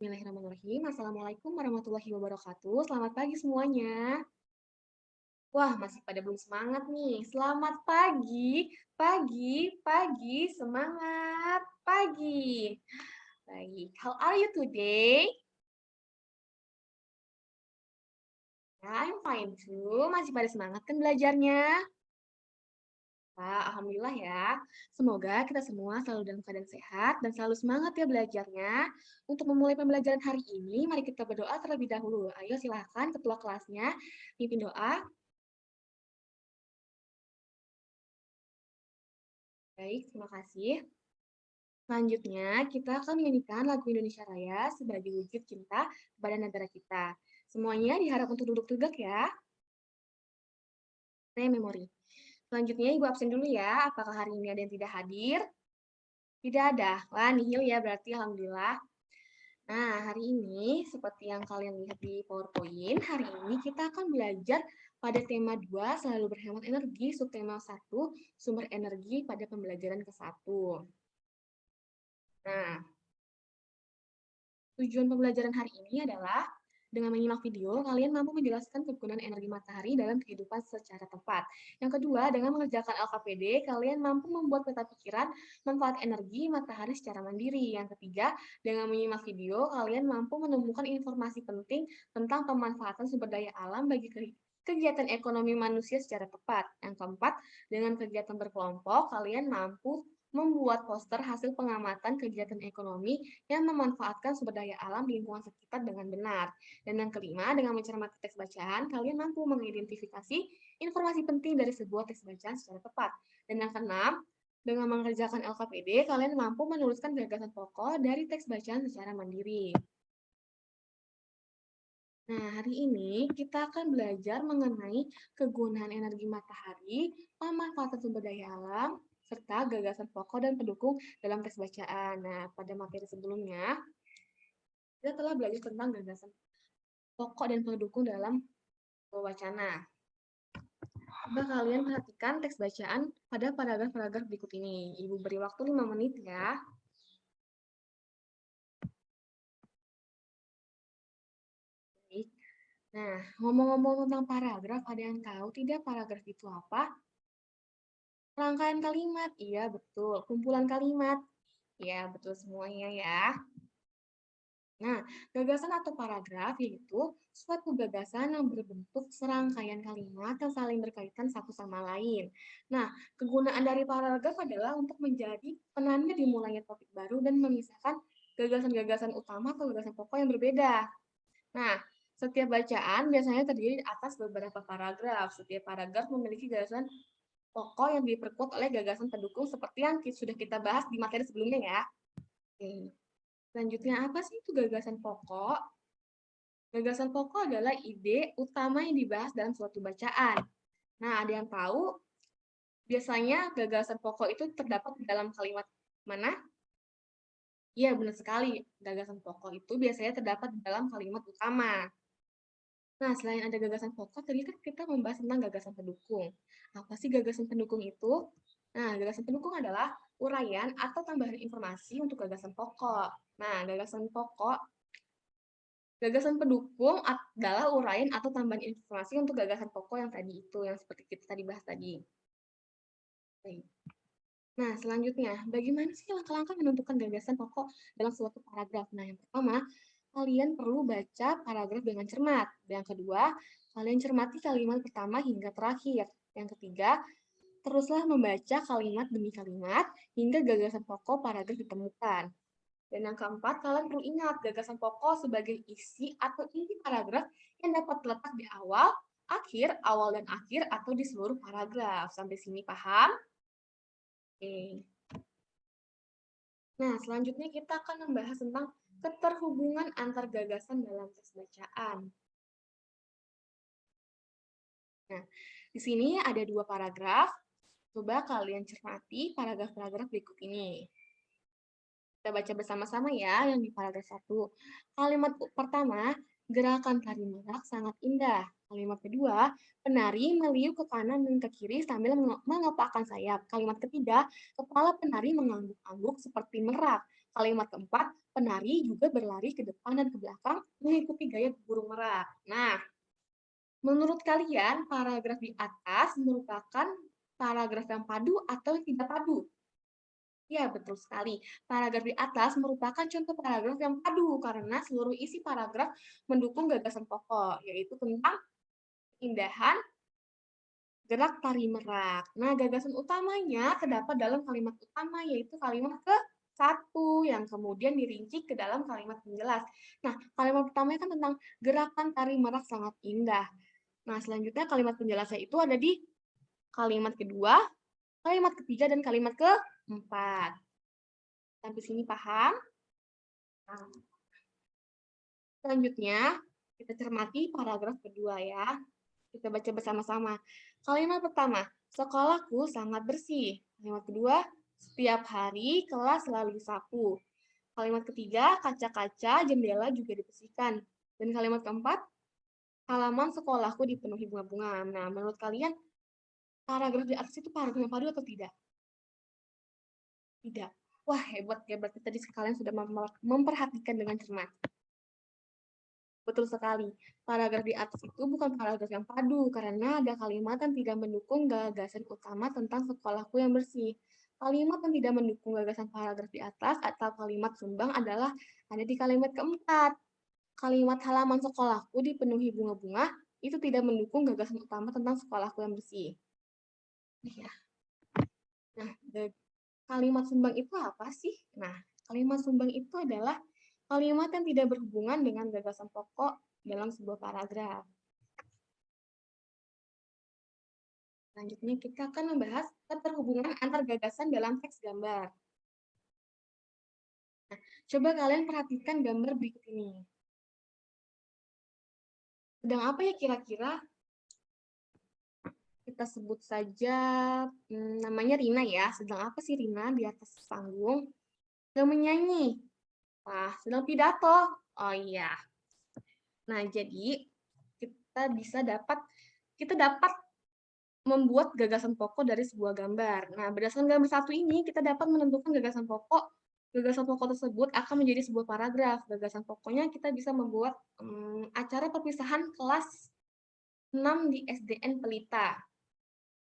Bismillahirrahmanirrahim. Assalamualaikum warahmatullahi wabarakatuh. Selamat pagi semuanya. Wah, masih pada belum semangat nih. Selamat pagi, pagi, semangat pagi. Baik, how are you today? I'm fine too. Masih pada semangat kan belajarnya? Wah, alhamdulillah ya. Semoga kita semua selalu dalam keadaan sehat dan selalu semangat ya belajarnya. Untuk memulai pembelajaran hari ini, mari kita berdoa terlebih dahulu. Ayo silahkan ketua kelasnya pimpin doa. Baik, terima kasih. Selanjutnya, kita akan menyanyikan lagu Indonesia Raya sebagai wujud cinta kepada negara kita. Semuanya diharap untuk duduk tegak ya. Saya memori. Selanjutnya, Ibu absen dulu ya. Apakah hari ini ada yang tidak hadir? Tidak ada. Wah, nihil ya berarti alhamdulillah. Nah, hari ini seperti yang kalian lihat di PowerPoint, hari ini kita akan belajar pada tema 2, selalu berhemat energi, subtema 1, sumber energi pada pembelajaran ke-1. Nah, tujuan pembelajaran hari ini adalah dengan menyimak video, kalian mampu menjelaskan kegunaan energi matahari dalam kehidupan secara tepat. Yang kedua, dengan mengerjakan LKPD, kalian mampu membuat peta pikiran manfaat energi matahari secara mandiri. Yang ketiga, dengan menyimak video, kalian mampu menemukan informasi penting tentang pemanfaatan sumber daya alam bagi kegiatan ekonomi manusia secara tepat. Yang keempat, dengan kegiatan berkelompok, kalian mampu membuat poster hasil pengamatan kegiatan ekonomi yang memanfaatkan sumber daya alam di lingkungan sekitar dengan benar. Dan yang kelima, dengan mencermati teks bacaan, kalian mampu mengidentifikasi informasi penting dari sebuah teks bacaan secara tepat. Dan yang keenam, dengan mengerjakan LKPD, kalian mampu menuliskan gagasan pokok dari teks bacaan secara mandiri. Nah, hari ini kita akan belajar mengenai kegunaan energi matahari, pemanfaatan sumber daya alam, serta gagasan pokok dan pendukung dalam teks bacaan. Nah, pada materi sebelumnya, kita telah belajar tentang gagasan pokok dan pendukung dalam wacana. Coba kalian perhatikan teks bacaan pada paragraf-paragraf berikut ini. Ibu beri waktu 5 menit ya. Nah, ngomong-ngomong tentang paragraf, ada yang tahu tidak paragraf itu apa? Rangkaian kalimat, iya betul. Kumpulan kalimat, iya betul semuanya ya. Nah, gagasan atau paragraf yaitu suatu gagasan yang berbentuk serangkaian kalimat yang saling berkaitan satu sama lain. Nah, kegunaan dari paragraf adalah untuk menjadi penanda dimulainya topik baru dan memisahkan gagasan-gagasan utama atau gagasan pokok yang berbeda. Nah, setiap bacaan biasanya terdiri atas beberapa paragraf. Setiap paragraf memiliki gagasan pokok yang diperkuat oleh gagasan pendukung seperti yang sudah kita bahas di materi sebelumnya ya. Oke. Selanjutnya, apa sih itu gagasan pokok? Gagasan pokok adalah ide utama yang dibahas dalam suatu bacaan. Nah, ada yang tahu biasanya gagasan pokok itu terdapat di dalam kalimat mana? Iya, benar sekali. Gagasan pokok itu biasanya terdapat di dalam kalimat utama. Nah, selain ada gagasan pokok, tadi kan kita membahas tentang gagasan pendukung. Apa sih gagasan pendukung itu? Nah, gagasan pendukung adalah uraian atau tambahan informasi untuk gagasan pokok. Nah, gagasan pendukung adalah uraian atau tambahan informasi untuk gagasan pokok yang tadi itu, yang seperti kita tadi bahas tadi. Baik. Nah, selanjutnya, bagaimana sih langkah-langkah menentukan gagasan pokok dalam suatu paragraf? Nah, yang pertama, kalian perlu baca paragraf dengan cermat. Yang kedua, kalian cermati kalimat pertama hingga terakhir. Yang ketiga, teruslah membaca kalimat demi kalimat hingga gagasan pokok paragraf ditemukan. Dan yang keempat, kalian perlu ingat gagasan pokok sebagai isi atau inti paragraf yang dapat terletak di awal dan akhir, atau di seluruh paragraf. Sampai sini paham? Oke. Nah, selanjutnya kita akan membahas tentang keterhubungan antar gagasan dalam teks bacaan. Nah, di sini ada 2 paragraf. Coba kalian cermati paragraf-paragraf berikut ini. Kita baca bersama-sama ya yang di paragraf 1. Kalimat pertama, gerakan tari merak sangat indah. Kalimat kedua, penari meliuk ke kanan dan ke kiri sambil mengepakkan sayap. Kalimat ketiga, kepala penari mengangguk-angguk seperti merak. Kalimat keempat, penari juga berlari ke depan dan ke belakang mengikuti gaya burung merak. Nah, menurut kalian paragraf di atas merupakan paragraf yang padu atau tidak padu? Ya, betul sekali. Paragraf di atas merupakan contoh paragraf yang padu karena seluruh isi paragraf mendukung gagasan pokok, yaitu tentang keindahan gerak tari merak. Nah, gagasan utamanya terdapat dalam kalimat utama, yaitu kalimat ke-1 yang kemudian dirinci ke dalam kalimat penjelas. Nah, kalimat pertama kan tentang gerakan tari merak sangat indah. Nah, selanjutnya kalimat penjelasnya itu ada di kalimat kedua, kalimat ketiga, dan kalimat keempat. Sampai sini paham? Nah, selanjutnya, kita cermati paragraf kedua ya. Kita baca bersama-sama. Kalimat pertama, sekolahku sangat bersih. Kalimat kedua, setiap hari kelas selalu disapu. Kalimat ketiga, kaca-kaca jendela juga dibersihkan. Dan kalimat keempat, halaman sekolahku dipenuhi bunga-bunga. Nah, menurut kalian, paragraf di atas itu paragraf yang padu atau tidak? Tidak. Wah, hebat ya. Berarti tadi kalian sudah memperhatikan dengan cermat. Betul sekali. Paragraf di atas itu bukan paragraf yang padu, karena ada kalimat yang tidak mendukung gagasan utama tentang sekolahku yang bersih. Kalimat yang tidak mendukung gagasan paragraf di atas atau kalimat sumbang adalah ada di kalimat keempat. Kalimat halaman sekolahku dipenuhi bunga-bunga itu tidak mendukung gagasan utama tentang sekolahku yang bersih. Ya. Nah, kalimat sumbang itu apa sih? Nah, kalimat sumbang itu adalah kalimat yang tidak berhubungan dengan gagasan pokok dalam sebuah paragraf. Selanjutnya kita akan membahas keterhubungan antar gagasan dalam teks gambar. Nah, coba kalian perhatikan gambar berikut ini. Sedang apa ya kira-kira? Kita sebut saja namanya Rina ya. Sedang apa sih Rina di atas panggung? Sedang menyanyi. Wah, sedang pidato. Oh iya. Nah, jadi kita dapat membuat gagasan pokok dari sebuah gambar. Nah, berdasarkan gambar satu ini, kita dapat menentukan gagasan pokok. Gagasan pokok tersebut akan menjadi sebuah paragraf. Gagasan pokoknya kita bisa membuat acara perpisahan kelas 6 di SDN Pelita.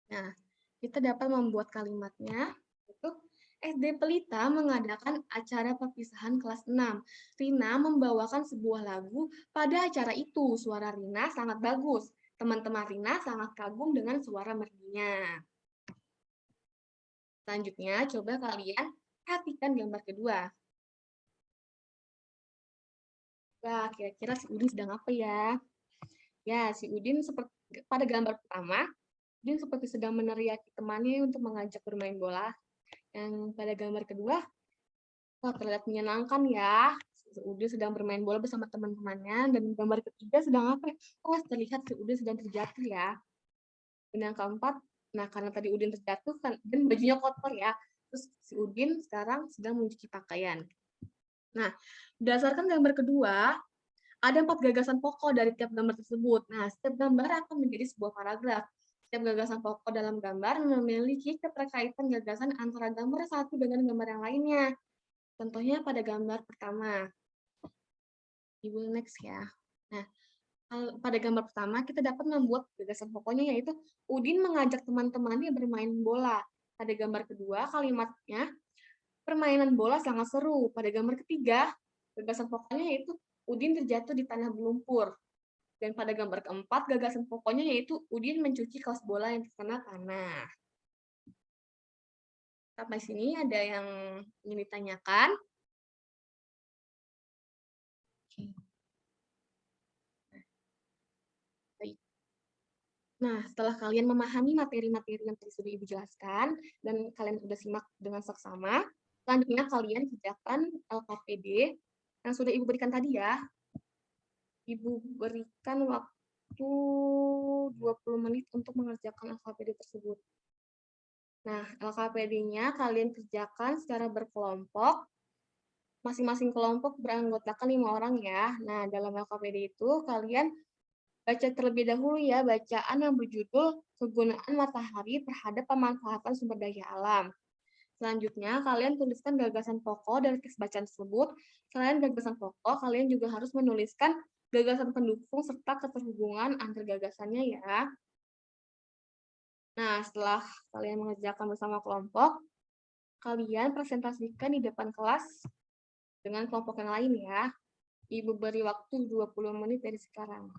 Nah, kita dapat membuat kalimatnya. Itu SD Pelita mengadakan acara perpisahan kelas 6. Rina membawakan sebuah lagu pada acara itu. Suara Rina sangat bagus. Teman-teman Rina sangat kagum dengan suara merdinya. Selanjutnya, coba kalian perhatikan gambar kedua. Nah, kira-kira si Udin sedang apa ya? Ya, si Udin seperti pada gambar pertama, Udin seperti sedang meneriaki temannya untuk mengajak bermain bola. Yang pada gambar kedua, wah, terlihat menyenangkan ya. Si Udin sedang bermain bola bersama teman-temannya. Dan gambar ketiga sedang apa? Oh, terlihat si Udin sedang terjatuh ya. Dan yang keempat, nah karena tadi Udin terjatuh kan, dan bajunya kotor ya. Terus si Udin sekarang sedang mencuci pakaian. Nah, berdasarkan gambar kedua, ada 4 gagasan pokok dari tiap gambar tersebut. Nah, setiap gambar akan menjadi sebuah paragraf. Setiap gagasan pokok dalam gambar memiliki keterkaitan gagasan antara gambar satu dengan gambar yang lainnya. Contohnya pada gambar pertama. Ibu next ya. Nah, pada gambar pertama kita dapat membuat gagasan pokoknya yaitu Udin mengajak teman-temannya bermain bola. Pada gambar kedua kalimatnya permainan bola sangat seru. Pada gambar ketiga gagasan pokoknya yaitu Udin terjatuh di tanah berlumpur. Dan pada gambar keempat gagasan pokoknya yaitu Udin mencuci kaos bola yang terkena tanah. Sampai sini ada yang ingin ditanyakan? Nah, setelah kalian memahami materi-materi yang tadi sudah Ibu jelaskan, dan kalian sudah simak dengan seksama, selanjutnya kalian kerjakan LKPD yang sudah Ibu berikan tadi ya. Ibu berikan waktu 20 menit untuk mengerjakan LKPD tersebut. Nah, LKPD-nya kalian kerjakan secara berkelompok. Masing-masing kelompok beranggotakan 5 orang ya. Nah, dalam LKPD itu kalian baca terlebih dahulu ya bacaan yang berjudul kegunaan matahari terhadap pemanfaatan sumber daya alam. Selanjutnya, kalian tuliskan gagasan pokok dari teks bacaan tersebut. Selain gagasan pokok, kalian juga harus menuliskan gagasan pendukung serta keterhubungan antar gagasannya ya. Nah, setelah kalian mengerjakan bersama kelompok, kalian presentasikan di depan kelas dengan kelompok yang lain ya. Ibu beri waktu 20 menit dari sekarang.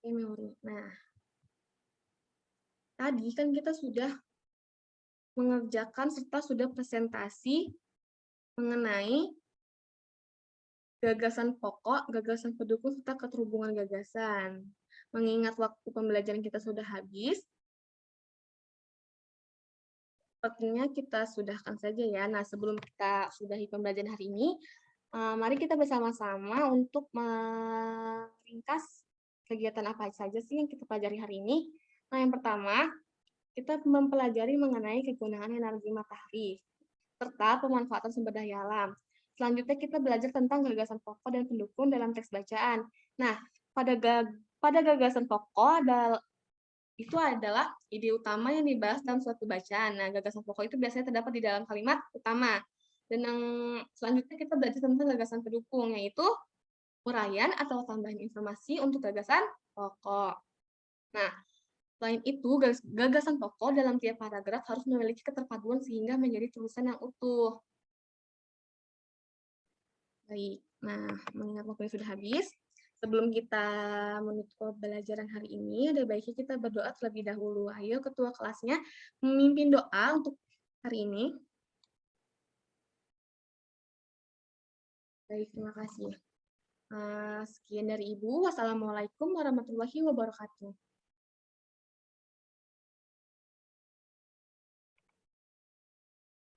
Memori. Nah, tadi kan kita sudah mengerjakan serta sudah presentasi mengenai gagasan pokok, gagasan pendukung, serta keterhubungan gagasan. Mengingat waktu pembelajaran kita sudah habis, sepertinya kita sudahkan saja ya. Nah, sebelum kita sudahi pembelajaran hari ini, mari kita bersama-sama untuk meringkas kegiatan apa saja sih yang kita pelajari hari ini. Nah, yang pertama, kita mempelajari mengenai kegunaan energi matahari, serta pemanfaatan sumber daya alam. Selanjutnya kita belajar tentang gagasan pokok dan pendukung dalam teks bacaan. Nah, pada gagasan pokok itu adalah ide utama yang dibahas dalam suatu bacaan. Nah, gagasan pokok itu biasanya terdapat di dalam kalimat utama. Dan yang selanjutnya kita belajar tentang gagasan pendukung, yaitu uraian atau tambahan informasi untuk gagasan pokok. Nah, selain itu, gagasan pokok dalam tiap paragraf harus memiliki keterpaduan sehingga menjadi tulisan yang utuh. Baik, nah mengingat waktunya sudah habis, sebelum kita menutup pembelajaran hari ini, ada baiknya kita berdoa terlebih dahulu. Ayo ketua kelasnya memimpin doa untuk hari ini. Baik, terima kasih. Sekian dari Ibu. Wassalamualaikum warahmatullahi wabarakatuh.